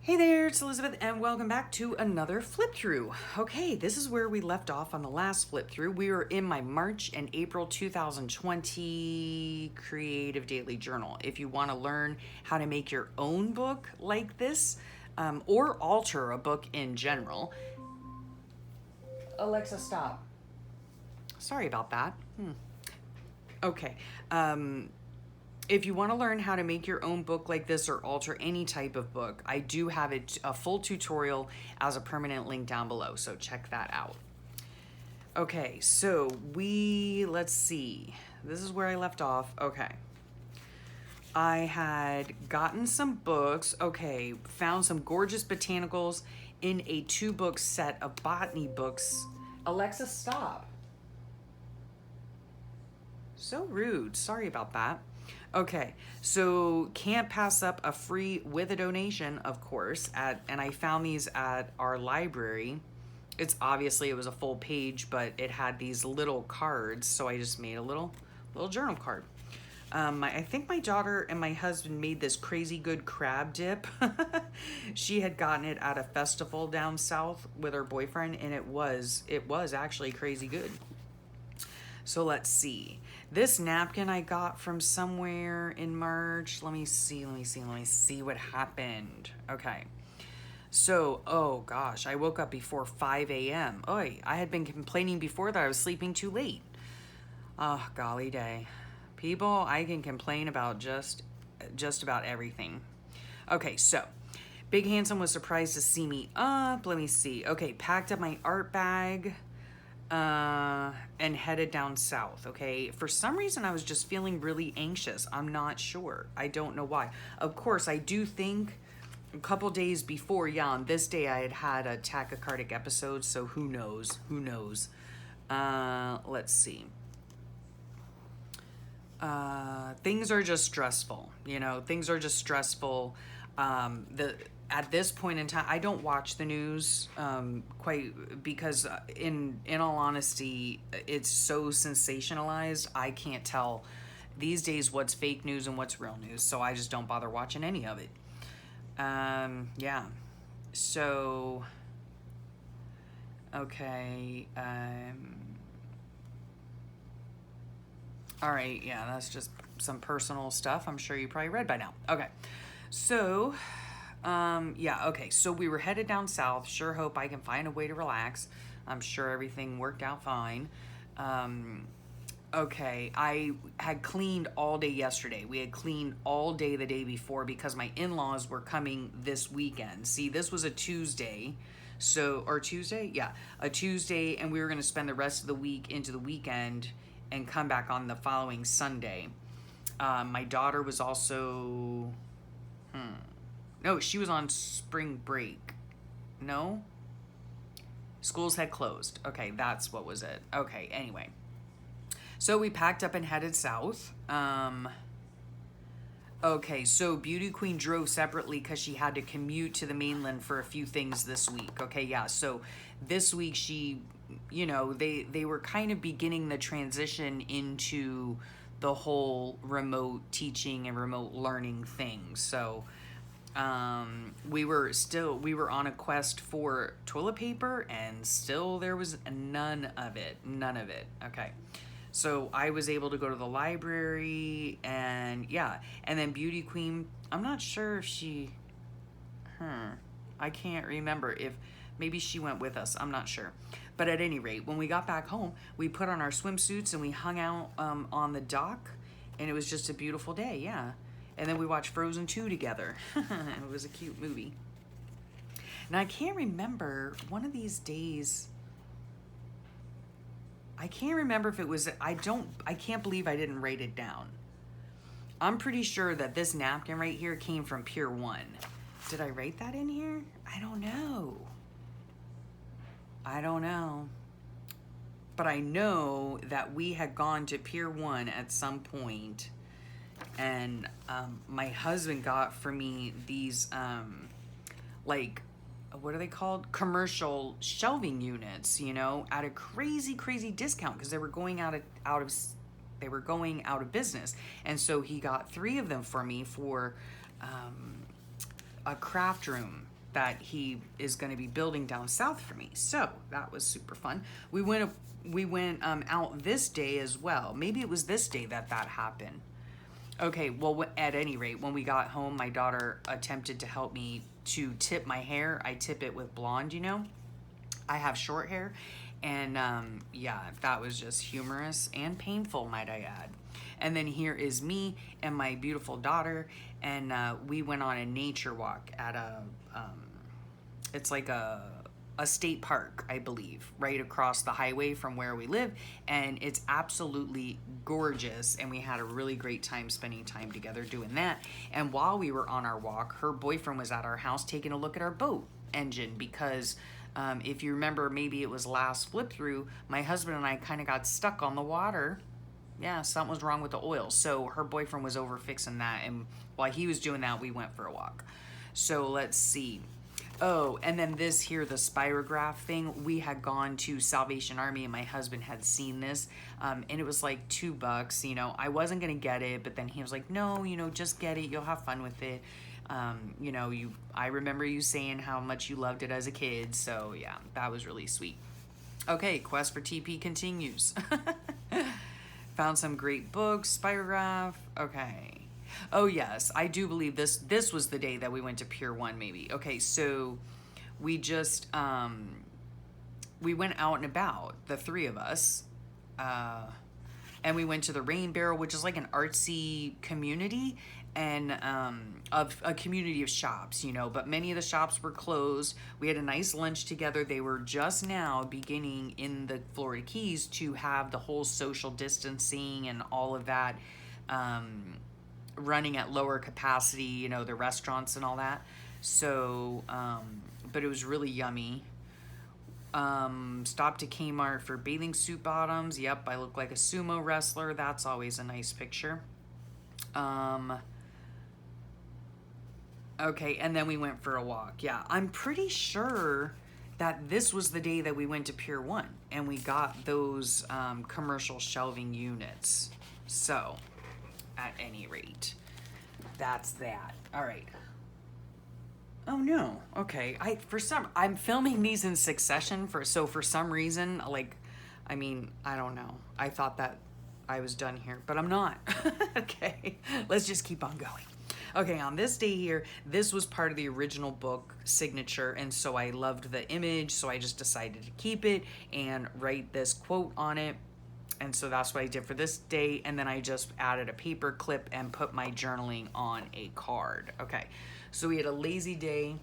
Hey there, it's Elizabeth, and welcome back to another flip through. Okay, this is where we left off on the last flip through. We were in my March and April 2020 Creative Daily Journal. If you want to learn how to make your own book like this, or alter a book in general. Alexa, stop. Sorry about that. Okay. If you want to learn how to make your own book like this or alter any type of book, I do have a full tutorial as a permanent link down below, so check that out. Okay, so let's see. This is where I left off. Okay. I had gotten some books. Okay, found some gorgeous botanicals in a 2-book set of botany books. Alexa, stop. So rude. Sorry about that. Okay, so can't pass up a free with a donation, of course, and I found these at our library. It was a full page, but it had these little cards, so I just made a little journal card. I think my daughter and my husband made this crazy good crab dip. She had gotten it at a festival down south with her boyfriend, and it was actually crazy good. So let's see. This napkin I got from somewhere in March. Let me see what happened. Okay. So, oh gosh, I woke up before 5 a.m. I had been complaining before that I was sleeping too late. Oh, golly day. People, I can complain about just about everything. Okay, so Big Handsome was surprised to see me up. Let me see. Okay, packed up my art bag and headed down south. Okay, for some reason I was just feeling really anxious. I'm not sure. I don't know why. Of course, I do think a couple days before, on this day I had a tachycardic episode, so who knows? Let's see. Things are just stressful. Things are just stressful. At this point in time, I don't watch the news quite because, in all honesty, it's so sensationalized. I can't tell these days what's fake news and what's real news, so I just don't bother watching any of it. Yeah. So, okay. All right. Yeah, that's just some personal stuff. I'm sure you probably read by now. Okay. So, okay, so we were headed down south. Sure hope I can find a way to relax. I'm sure everything worked out fine. Okay, I had cleaned all day yesterday. We had cleaned all day the day before because my in-laws were coming this weekend. See, this was a Tuesday. A Tuesday, and we were going to spend the rest of the week into the weekend and come back on the following Sunday. My daughter was also... No, she was on spring break. No? Schools had closed. Okay, that's what was it. Okay, anyway. So we packed up and headed south. Okay, so Beauty Queen drove separately because she had to commute to the mainland for a few things this week. Okay, yeah, so this week she, they were kind of beginning the transition into the whole remote teaching and remote learning thing. So... we were on a quest for toilet paper, and still there was none of it. Okay. So I was able to go to the library, and then Beauty Queen, I'm not sure if I can't remember if maybe she went with us. I'm not sure. But at any rate, when we got back home, we put on our swimsuits and we hung out on the dock, and it was just a beautiful day. Yeah. And then we watched Frozen 2 together. It was a cute movie. Now, I can't remember one of these days. I can't remember if it was... I can't believe I didn't write it down. I'm pretty sure that this napkin right here came from Pier 1. Did I write that in here? I don't know. But I know that we had gone to Pier 1 at some point, and my husband got for me these what are they called, commercial shelving units, at a crazy discount because they were going out of business. And so he got 3 of them for me for a craft room that he is going to be building down south for me. So that was super fun. We went out this day as well. Maybe it was this day that happened. Okay, well, at any rate, when we got home, my daughter attempted to help me to tip my hair. I tip it with blonde, you know. I have short hair, and yeah, that was just humorous and painful, might I add. And then here is me and my beautiful daughter, and we went on a nature walk at it's like a state park, I believe, right across the highway from where we live, and it's absolutely gorgeous, and we had a really great time spending time together doing that. And while we were on our walk, her boyfriend was at our house taking a look at our boat engine because if you remember, maybe it was last flip through, my husband and I kind of got stuck on the water. Yeah, something was wrong with the oil. So her boyfriend was over fixing that, and while he was doing that, we went for a walk. So let's see. Oh, and then this here, the spirograph thing, we had gone to Salvation Army and my husband had seen this, and it was like $2, you know. I wasn't gonna get it, but then he was like, no, you know, just get it, you'll have fun with it. You know, I remember you saying how much you loved it as a kid, so yeah, that was really sweet. Okay, quest for TP continues. Found some great books, spirograph, okay. Oh yes, I do believe this was the day that we went to Pier 1 maybe. Okay, so we just we went out and about, the three of us, and we went to the Rain Barrel, which is like an artsy community, and of a community of shops, you know, but many of the shops were closed. We had a nice lunch together. They were just now beginning in the Florida Keys to have the whole social distancing and all of that running at lower capacity, you know, the restaurants and all that. So, but it was really yummy. Stopped at Kmart for bathing suit bottoms. Yep, I look like a sumo wrestler. That's always a nice picture. Okay, and then we went for a walk. Yeah, I'm pretty sure that this was the day that we went to Pier 1 and we got those commercial shelving units. So, at any rate, that's that. All right. Oh no. Okay. I'm filming these in succession for some reason, like, I mean, I don't know. I thought that I was done here, but I'm not. Okay. Let's just keep on going. Okay, on this day here, this was part of the original book signature, and so I loved the image, so I just decided to keep it and write this quote on it. And so that's what I did for this day, and then I just added a paper clip and put my journaling on a card. Okay, so we had a lazy day.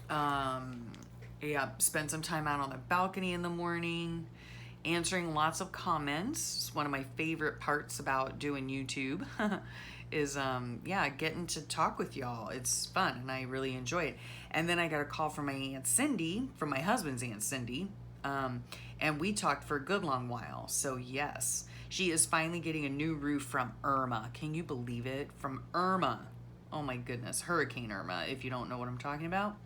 Yeah, spent some time out on the balcony in the morning, answering lots of comments. It's one of my favorite parts about doing YouTube. Is yeah, getting to talk with y'all. It's fun and I really enjoy it. And then I got a call from my Aunt Cindy, from my husband's Aunt Cindy, and we talked for a good long while. So yes, she is finally getting a new roof from Irma. Can you believe it? From Irma. Oh my goodness, Hurricane Irma, if you don't know what I'm talking about.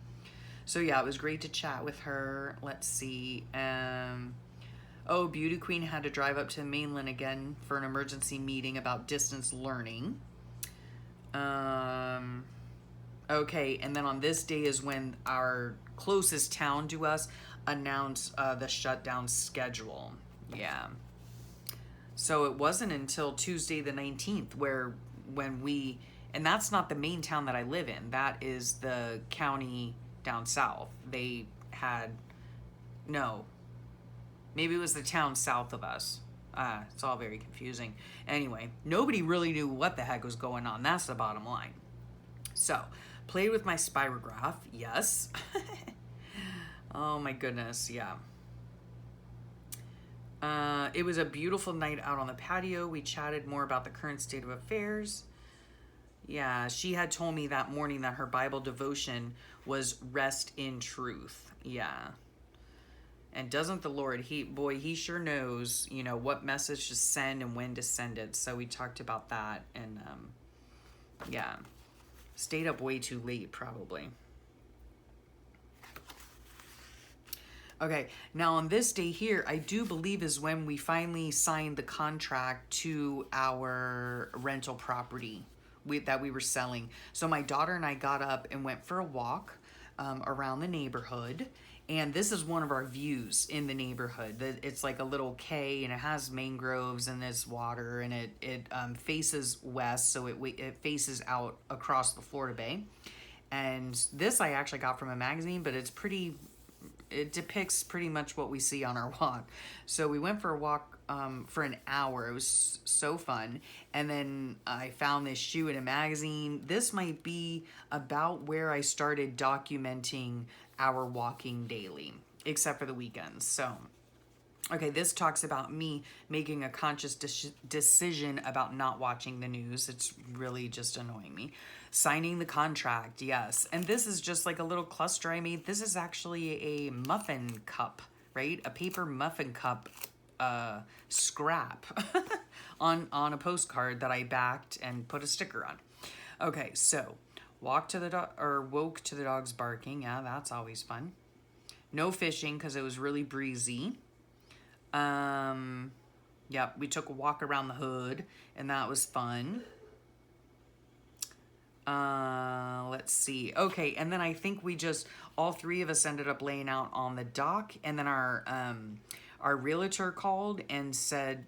So yeah, it was great to chat with her. Let's see. Oh, Beauty Queen had to drive up to the mainland again for an emergency meeting about distance learning. Okay, and then on this day is when our closest town to us announced the shutdown schedule. Yeah. So it wasn't until Tuesday the 19th and that's not the main town that I live in. That is the county down south. They had, no, maybe it was the town south of us. It's all very confusing. Anyway, nobody really knew what the heck was going on. That's the bottom line. So, played with my spirograph, yes. Oh my goodness, yeah. It was a beautiful night out on the patio. We chatted more about the current state of affairs. Yeah, she had told me that morning that her Bible devotion was rest in truth. Yeah. And doesn't the Lord, he sure knows, you know, what message to send and when to send it. So we talked about that, and yeah, stayed up way too late probably. Okay, now on this day here, I do believe is when we finally signed the contract to our rental property that we were selling. So my daughter and I got up and went for a walk. around the neighborhood. And this is one of our views in the neighborhood. It's like a little K, and it has mangroves and this water, and it faces west, so it faces out across the Florida Bay. And this I actually got from a magazine, but it depicts pretty much what we see on our walk. So we went for a walk for an hour. It was so fun. And then I found this shoe in a magazine. This might be about where I started documenting our walking daily, except for the weekends. So, okay, this talks about me making a conscious decision about not watching the news. It's really just annoying me. Signing the contract, yes. And this is just like a little cluster I made. This is actually a muffin cup, right? A paper muffin cup scrap on a postcard that I backed and put a sticker on. Okay, so woke to the dog's barking. Yeah, that's always fun. No fishing because it was really breezy. Yeah, we took a walk around the hood, and that was fun. Let's see. Okay, and then I think all three of us ended up laying out on the dock, and then our realtor called and said,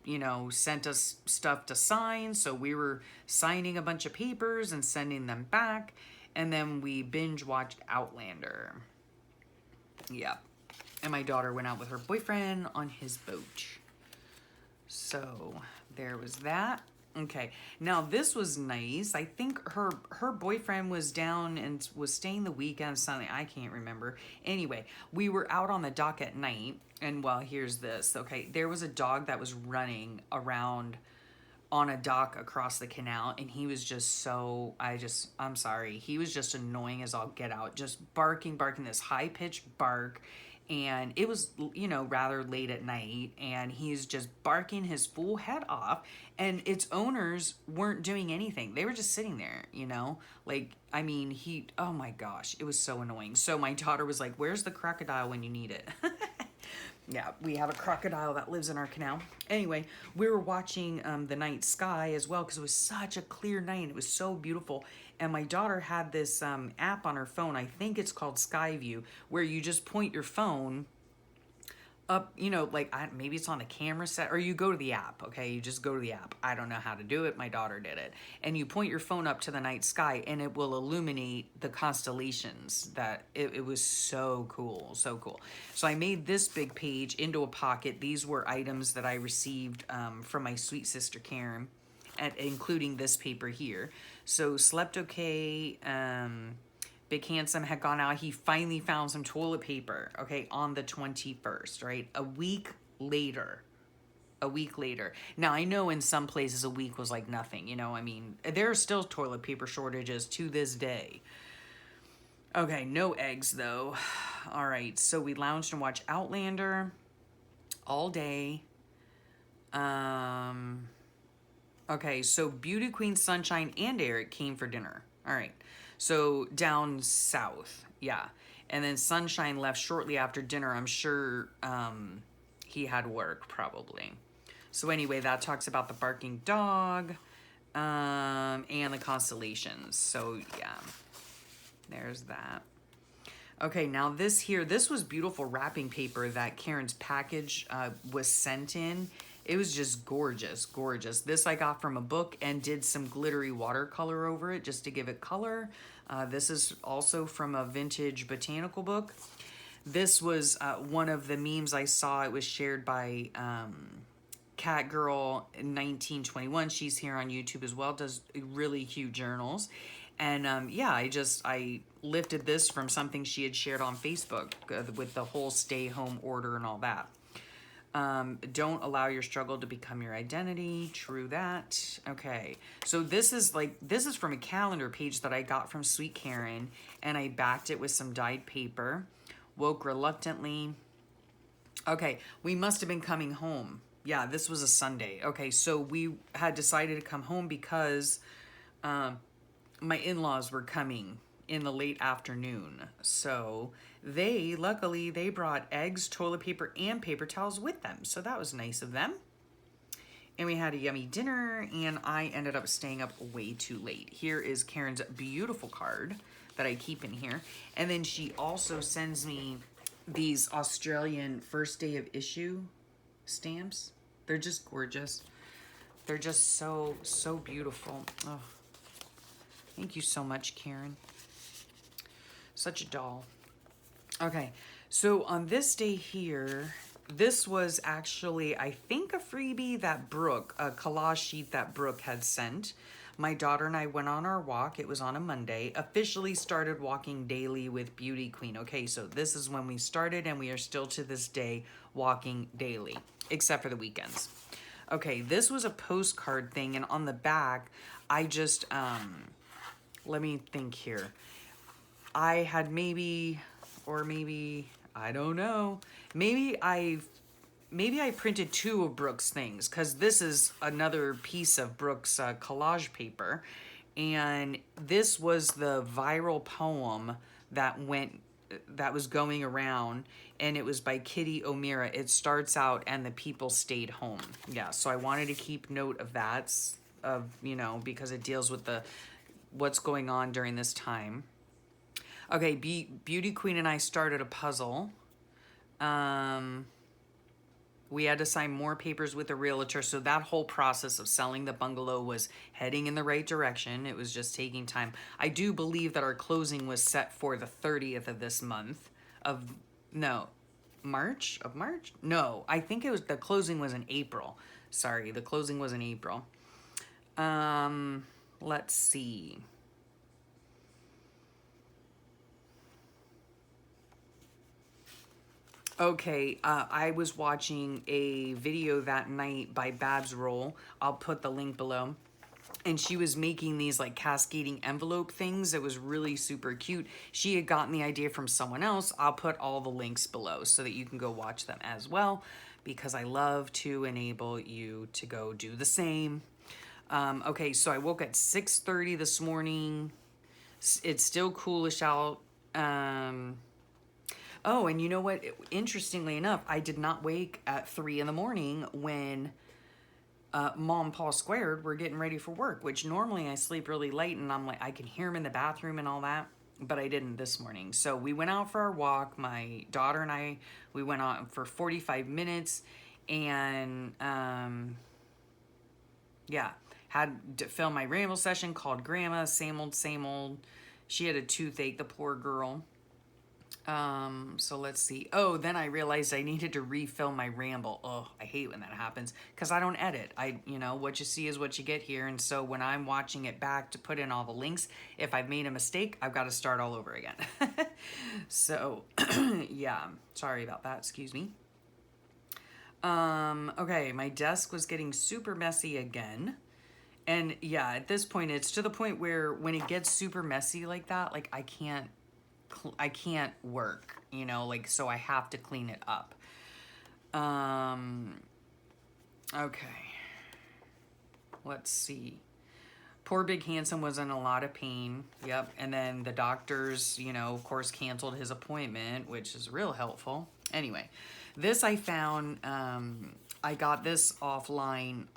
sent us stuff to sign. So we were signing a bunch of papers and sending them back. And then we binge watched Outlander. Yeah. And my daughter went out with her boyfriend on his boat. So there was that. Okay. Now this was nice. I think her boyfriend was down and was staying the weekend, something. I can't remember. Anyway, we were out on the dock at night. And well, here's this. Okay. There was a dog that was running around on a dock across the canal, and he was just I'm sorry. He was just annoying as all get out, just barking this high-pitched bark. And it was, rather late at night, and he's just barking his full head off, and its owners weren't doing anything. They were just sitting there, oh my gosh, it was so annoying. So my daughter was like, "Where's the crocodile when you need it?" Yeah, we have a crocodile that lives in our canal. Anyway, we were watching the night sky as well because it was such a clear night. It was so beautiful. And my daughter had this app on her phone. I think it's called Skyview, where you just point your phone up, maybe it's on the camera set, or you go to the app, okay? You just go to the app. I don't know how to do it. My daughter did it. And you point your phone up to the night sky, and it will illuminate the constellations. It was so cool, so cool. So I made this big page into a pocket. These were items that I received from my sweet sister Karen, including this paper here. So slept okay. Big Handsome had gone out. He finally found some toilet paper, okay, on the 21st, right? A week later. Now, I know in some places a week was like nothing, there are still toilet paper shortages to this day. Okay, no eggs, though. All right, so we lounged and watched Outlander all day. Okay, so Beauty Queen, Sunshine, and Eric came for dinner. All right. So down south, yeah. And then Sunshine left shortly after dinner. I'm sure he had work, probably. So anyway, that talks about the barking dog and the constellations. So yeah, there's that. Okay, now this was beautiful wrapping paper that Karen's package was sent in. It was just gorgeous, gorgeous. This I got from a book and did some glittery watercolor over it just to give it color. This is also from a vintage botanical book. This was one of the memes I saw. It was shared by Cat Girl in 1921. She's here on YouTube as well, does really cute journals. And yeah, I lifted this from something she had shared on Facebook with the whole stay home order and all that. Don't allow your struggle to become your identity. True that. Okay. So this is from a calendar page that I got from Sweet Karen, and I backed it with some dyed paper. Woke reluctantly. Okay. We must have been coming home. Yeah, this was a Sunday. Okay. So we had decided to come home because, my in-laws were coming in the late afternoon. So luckily they brought eggs, toilet paper, and paper towels with them. So that was nice of them. And we had a yummy dinner, and I ended up staying up way too late. Here is Karen's beautiful card that I keep in here. And then she also sends me these Australian first day of issue stamps. They're just gorgeous. They're just so, so beautiful. Oh, thank you so much, Karen. Such a doll. Okay, so on this day here, this was actually, I think, a freebie that Brooke, a collage sheet that Brooke had sent. My daughter and I went on our walk. It was on a Monday. Officially started walking daily with Beauty Queen. Okay, so this is when we started, and we are still to this day walking daily, except for the weekends. Okay, this was a postcard thing, and on the back, I just, let me think here. I had maybe, I don't know, maybe I printed 2 of Brooke's things, because this is another piece of Brooke's collage paper, and this was the viral poem that was going around, and it was by Kitty O'Meara. It starts out, "And the people stayed home." Yeah, so I wanted to keep note of that, because it deals with what's going on during this time. Okay, Beauty Queen and I started a puzzle. We had to sign more papers with the realtor, so that whole process of selling the bungalow was heading in the right direction. It was just taking time. I do believe that our closing was set for the 30th of this month March? No, I think the closing was in April. Sorry, the closing was in April. Let's see. Okay, I was watching a video that night by Babs Roll. I'll put the link below. And she was making these like cascading envelope things. It was really super cute. She had gotten the idea from someone else. I'll put all the links below so that you can go watch them as well, because I love to enable you to go do the same. Okay, so I woke at 6:30 this morning. It's still coolish out. Oh, and you know what? Interestingly enough, I did not wake at 3 in the morning when Mom and Paul Squared were getting ready for work, which normally I sleep really late and I'm like, I can hear them in the bathroom and all that, but I didn't this morning. So we went out for our walk. My daughter and I, we went out for 45 minutes and yeah, had to film my ramble session, called Grandma, same old, same old. She had a toothache, the poor girl. So let's see. Oh, then I realized I needed to refill my ramble. Oh, I hate when that happens because I don't edit. What you see is what you get here. And so when I'm watching it back to put in all the links, if I've made a mistake, I've got to start all over again. So, yeah, sorry about that. Excuse me. Okay, my desk was getting super messy again. And yeah, at this point, it's to the point where when it gets super messy like that, like I can't work, so I have to clean it up. Okay. Let's see. Poor Big Handsome was in a lot of pain. Yep. And then the doctors, of course, canceled his appointment, which is real helpful. Anyway, this I found, I got this offline.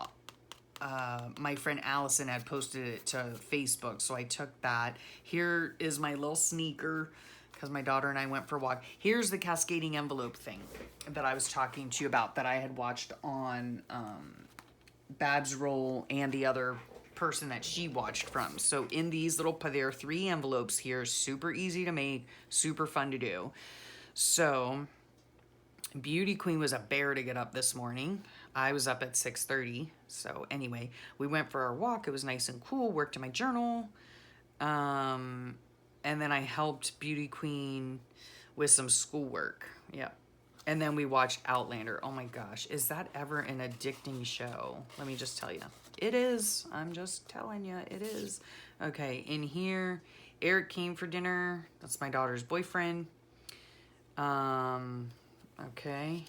My friend Allison had posted it to Facebook, so I took that. Here is my little sneaker, because my daughter and I went for a walk. Here's the cascading envelope thing that I was talking to you about that I had watched on Babs Roll and the other person that she watched from. So in these there are 3 envelopes here, super easy to make, super fun to do. So Beauty Queen was a bear to get up this morning. I was up at 6:30. So anyway, we went for our walk. It was nice and cool. Worked in my journal. And then I helped Beauty Queen with some schoolwork. Yeah. And then we watched Outlander. Oh my gosh. Is that ever an addicting show? Let me just tell you. It is. I'm just telling you. It is. Okay. In here, Eric came for dinner. That's my daughter's boyfriend. Okay.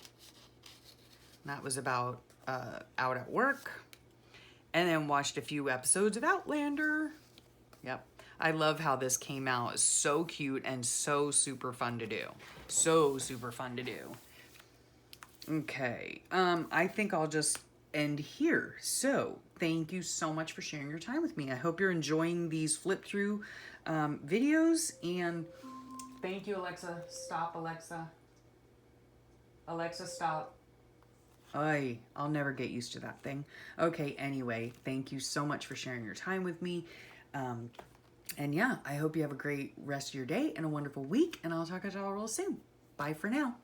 That was about out at work. And then watched a few episodes of Outlander. Yep. I love how this came out. It's so cute and so super fun to do. So super fun to do. Okay. I think I'll just end here. So thank you so much for sharing your time with me. I hope you're enjoying these flip through videos, and thank you, Alexa. Stop, Alexa. Alexa, stop. I'll never get used to that thing. Okay, anyway, thank you so much for sharing your time with me. And yeah, I hope you have a great rest of your day and a wonderful week, and I'll talk to y'all real soon. Bye for now.